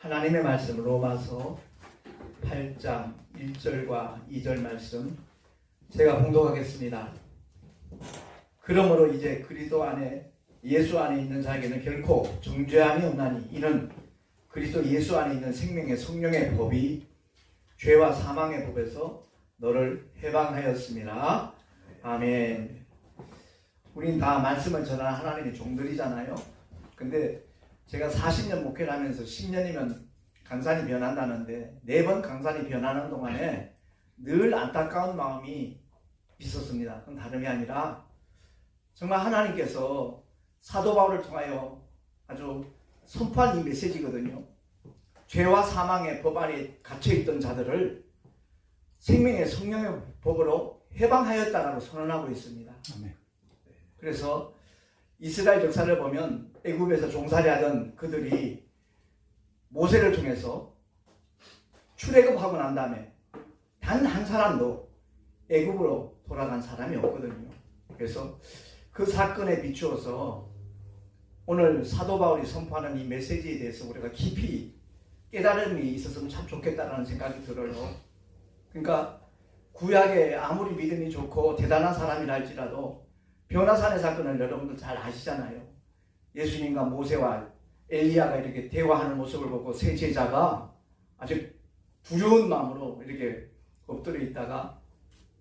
하나님의 말씀 로마서 8장 1절과 2절 말씀 제가 봉독하겠습니다. 그러므로 이제 그리스도 안에 예수 안에 있는 자에게는 결코 정죄함이 없나니 이는 그리스도 예수 안에 있는 생명의 성령의 법이 죄와 사망의 법에서 너를 해방하였습니다. 아멘. 우린 다 말씀을 전하는 하나님의 종들이잖아요. 근데 제가 40년 목회를 하면서 10년이면 강산이 변한다는데 4번 강산이 변하는 동안에 늘 안타까운 마음이 있었습니다. 그건 다름이 아니라 정말 하나님께서 사도 바울을 통하여 아주 선포한 이 메시지거든요. 죄와 사망의 법 아래 갇혀있던 자들을 생명의 성령의 법으로 해방하였다라고 선언하고 있습니다. 아멘. 그래서 이스라엘 역사를 보면 애굽에서 종살이하던 그들이 모세를 통해서 출애굽하고 난 다음에 단 한 사람도 애굽으로 돌아간 사람이 없거든요. 그래서 그 사건에 비추어서 오늘 사도 바울이 선포하는 이 메시지에 대해서 우리가 깊이 깨달음이 있었으면 참 좋겠다라는 생각이 들어요. 그러니까 구약에 아무리 믿음이 좋고 대단한 사람이라 할지라도 변화산의 사건을 여러분들 잘 아시잖아요. 예수님과 모세와 엘리야가 이렇게 대화하는 모습을 보고 세 제자가 아주 두려운 마음으로 이렇게 엎드려 있다가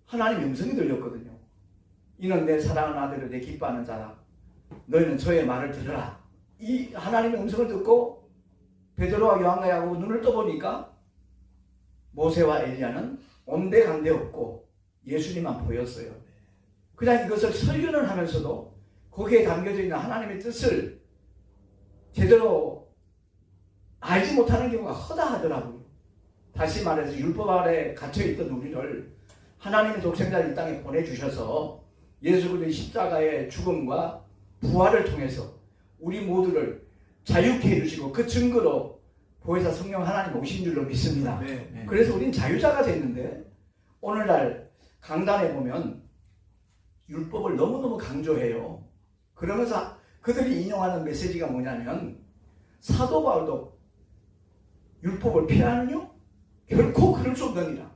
하나님의 음성이 들렸거든요. 이는 내 사랑하는 아들을 내 기뻐하는 자라. 너희는 저의 말을 들으라. 이 하나님의 음성을 듣고 베드로와 요한과 야고보 눈을 떠보니까 모세와 엘리야는 온데간데 없고 예수님만 보였어요. 그냥 이것을 설교를 하면서도 거기에 담겨져 있는 하나님의 뜻을 제대로 알지 못하는 경우가 허다하더라고요. 다시 말해서 율법 아래 갇혀있던 우리를 하나님의 독생자를 이 땅에 보내주셔서 예수 그리스도의 십자가의 죽음과 부활을 통해서 우리 모두를 자유케 해주시고 그 증거로 보혜사 성령 하나님 오신 줄로 믿습니다. 네. 그래서 우린 자유자가 됐는데 오늘날 강단에 보면 율법을 너무너무 강조해요. 그러면서 그들이 인용하는 메시지가 뭐냐면 사도 바울도 율법을 피하느뇨? 결코 그럴 수 없느니라.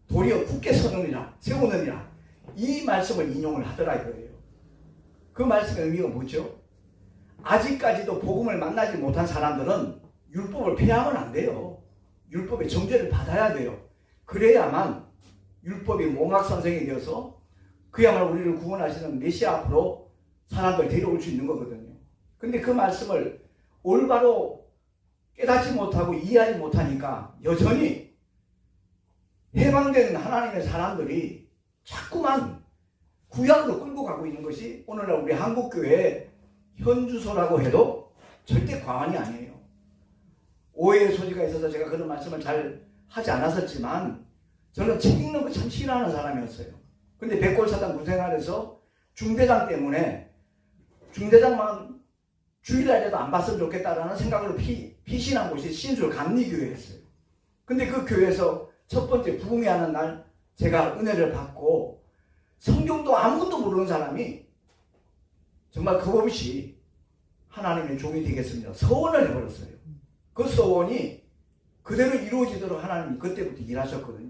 도리어 굳게 세우느니라. 이 말씀을 인용을 하더라 이거예요. 그 말씀의 의미가 뭐죠? 아직까지도 복음을 만나지 못한 사람들은 율법을 폐하면 안 돼요. 율법의 정죄를 받아야 돼요. 그래야만 율법이 몽학선생이 되어서 그야말로 우리를 구원하시는 메시아 앞으로 사람들 데려올 수 있는 거거든요. 근데 그 말씀을 올바로 깨닫지 못하고 이해하지 못하니까 여전히 해방된 하나님의 사람들이 자꾸만 구약으로 끌고 가고 있는 것이 오늘날 우리 한국교회의 현주소라고 해도 절대 과언이 아니에요. 오해의 소지가 있어서 제가 그런 말씀을 잘 하지 않았었지만 저는 책 읽는 거 참 싫어하는 사람이었어요. 근데 백골사단 군생활에서 중대장 때문에 중대장만 주일날에도 안 봤으면 좋겠다라는 생각으로 피신한 곳이 신술 감리교회였어요. 근데 그 교회에서 첫 번째 부흥회하는 날 제가 은혜를 받고 성경도 아무것도 모르는 사람이 정말 겁없이 하나님의 종이 되겠습니다. 서원을 해버렸어요. 그 서원이 그대로 이루어지도록 하나님이 그때부터 일하셨거든요.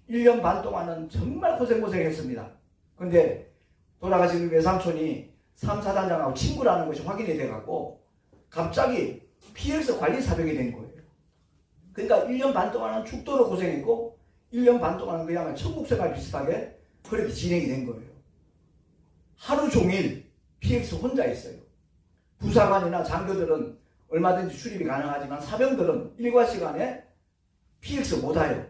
1년 반 동안은 정말 고생했습니다. 근데 돌아가신 외삼촌이 3, 4단장하고 친구라는 것이 확인이 돼갖고 갑자기 PX 관리사병이 된 거예요. 그러니까 1년 반 동안은 죽도록 고생했고 1년 반 동안은 그야말로 천국생활 비슷하게 그렇게 진행이 된 거예요. 하루 종일 PX 혼자 있어요. 부사관이나 장교들은 얼마든지 출입이 가능하지만 사병들은 일과 시간에 PX 못 와요.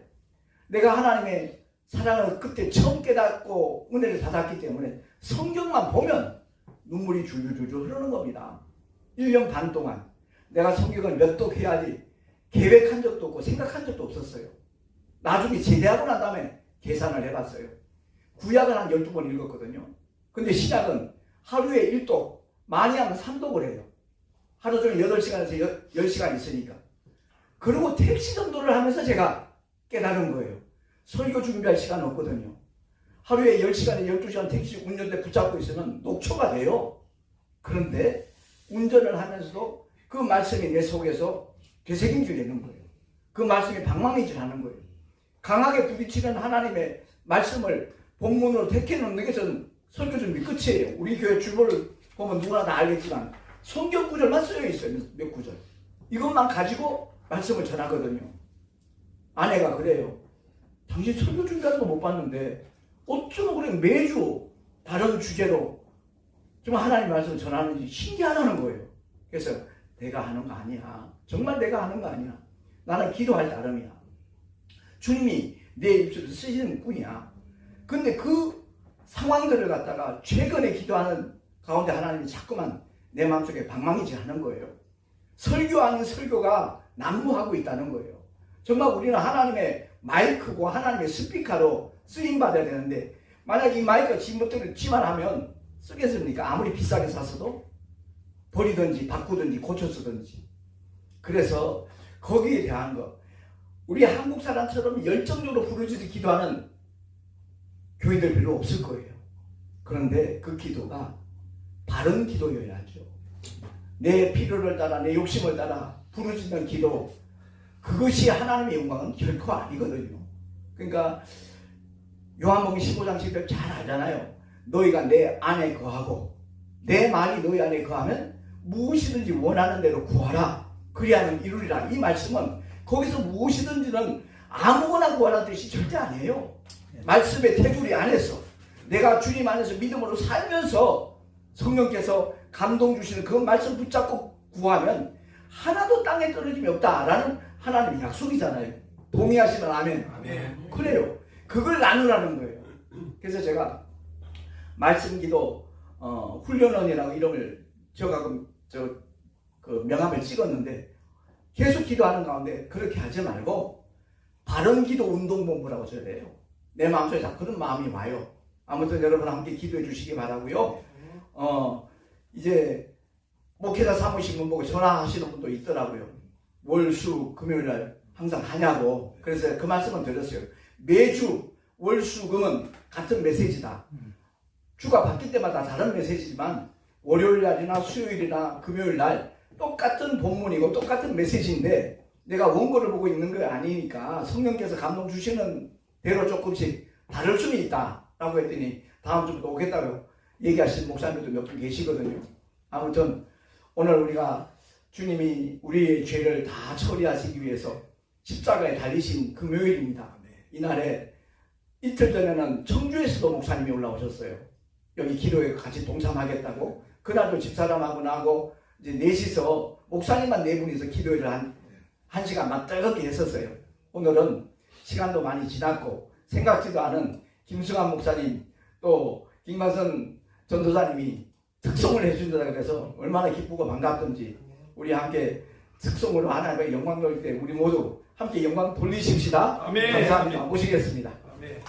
내가 하나님의 사랑을 그때 처음 깨닫고 은혜를 받았기 때문에 성경만 보면 눈물이 줄줄줄 흐르는 겁니다. 1년 반 동안 내가 성경을 몇 독 해야지 계획한 적도 없고 생각한 적도 없었어요. 나중에 제대하고 난 다음에 계산을 해봤어요. 구약은 한 12번 읽었거든요. 근데 신약은 하루에 1독, 많이 하면 3독을 해요. 하루 종일 8시간에서 10시간 있으니까. 그리고 택시 전도를 하면서 제가 깨달은 거예요. 설교 준비할 시간 없거든요. 하루에 10시간에 12시간 택시 운전대 붙잡고 있으면 녹초가 돼요. 그런데 운전을 하면서도 그 말씀이 내 속에서 되새김질되는 거예요. 그 말씀에 방망이질하는 거예요. 강하게 부딪히는 하나님의 말씀을 본문으로 택해놓는 게 저는 설교 준비 끝이에요. 우리 교회 주보를 보면 누구나 다 알겠지만 성경 구절만 쓰여 있어요. 몇 구절. 이것만 가지고 말씀을 전하거든요. 아내가 그래요. 당신 설교 준비하는 거 못 봤는데 어쩌면 그래 매주 다른 주제로 좀 하나님 말씀을 전하는지 신기하다는 거예요. 그래서 내가 하는 거 아니야. 정말 내가 하는 거 아니야. 나는 기도할 따름이야. 주님이 내 입술을 쓰시는 뿐이야. 근데 그 상황들을 갖다가 최근에 기도하는 가운데 하나님이 자꾸만 내 마음속에 방망이질 하는 거예요. 설교 아닌 설교가 난무하고 있다는 거예요. 정말 우리는 하나님의 마이크고 하나님의 스피커로 쓰임받아야 되는데 만약 이 마이크가 지멋대로 지만 하면 쓰겠습니까? 아무리 비싸게 샀어도 버리든지 바꾸든지 고쳐 쓰든지. 그래서 거기에 대한 거 우리 한국 사람처럼 열정적으로 부르짖어 기도하는 교인들 별로 없을 거예요. 그런데 그 기도가 바른 기도여야죠. 내 필요를 따라 내 욕심을 따라 부르짖는 기도, 그것이 하나님의 영광은 결코 아니거든요. 그러니까 요한복음 15장 10절 잘 알잖아요. 너희가 내 안에 거하고 내 말이 너희 안에 거하면 무엇이든지 원하는 대로 구하라. 그리하면 이루리라. 이 말씀은 거기서 무엇이든지는 아무거나 구하라는 뜻이 절대 아니에요. 말씀의 테두리 안에서 내가 주님 안에서 믿음으로 살면서 성령께서 감동 주시는 그 말씀 붙잡고 구하면 하나도 땅에 떨어짐이 없다라는 하나님의 약속이잖아요. 동의하시면 아멘. 아멘. 그래요. 그걸 나누라는 거예요. 그래서 제가 말씀기도 훈련원이라고 이름을 적하고 그 명함을 찍었는데 계속 기도하는 가운데 그렇게 하지 말고 바른 기도 운동본부라고 써야 돼요. 내 마음속에 자꾸 그런 마음이 와요. 아무튼 여러분 함께 기도해 주시기 바라고요. 이제 목회자 사무실 보고 전화하시는 분도 있더라고요. 월, 수, 금요일날 항상 하냐고. 그래서 그 말씀은 드렸어요. 매주 월, 수, 금은 같은 메시지다. 주가 바뀔 때마다 다른 메시지지만 월요일날이나 수요일이나 금요일날 똑같은 본문이고 똑같은 메시지인데 내가 원고를 보고 있는 게 아니니까 성령께서 감동 주시는 대로 조금씩 다를 수는 있다 라고 했더니 다음 주부터 오겠다고 얘기하신 목사님들도 몇 분 계시거든요. 아무튼 오늘 우리가 주님이 우리의 죄를 다 처리하시기 위해서 십자가에 달리신 금요일입니다. 이날에 이틀 전에는 청주에서도 목사님이 올라오셨어요. 여기 기도에 같이 동참하겠다고. 그날도 집사람하고 나하고 이제 넷이서 목사님만 네 분이서 기도회를 한 시간만 뜨겁게 했었어요. 오늘은 시간도 많이 지났고 생각지도 않은 김승환 목사님 또 김만선 전도사님이 특송을 해준다 그래서 얼마나 기쁘고 반갑던지 우리 함께 특송으로 하나님의 영광 돌릴 때 우리 모두 함께 영광 돌리십시다. 아멘. 감사합니다. 모시겠습니다. 아멘.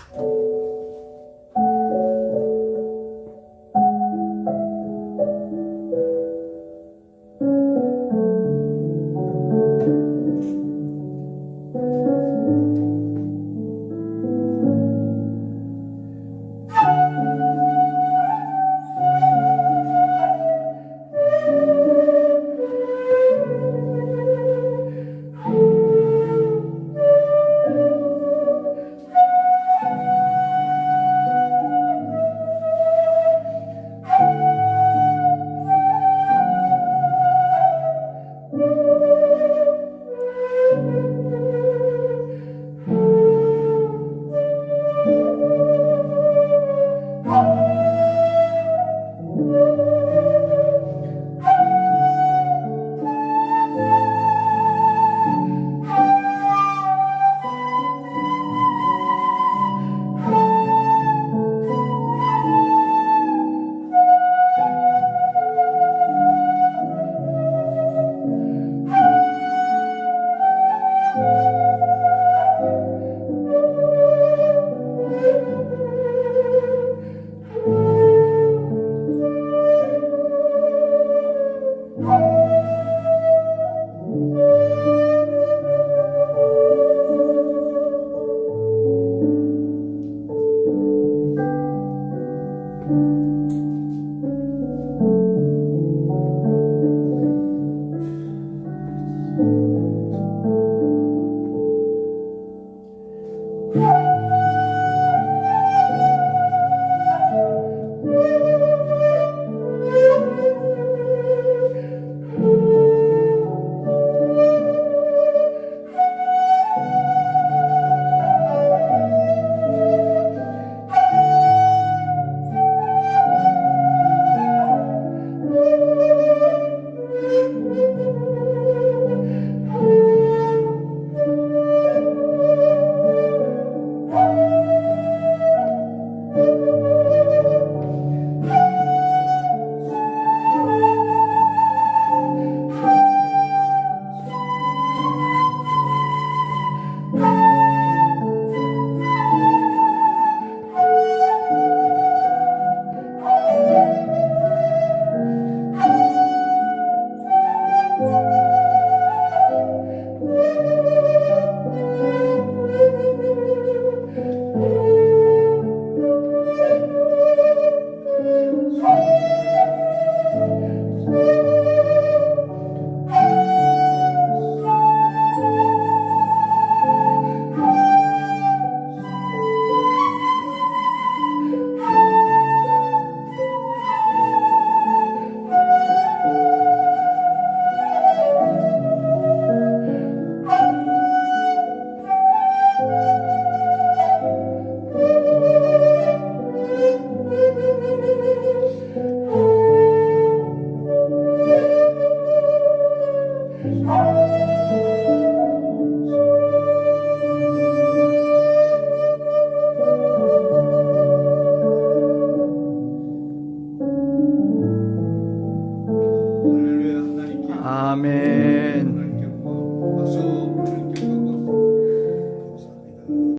박수.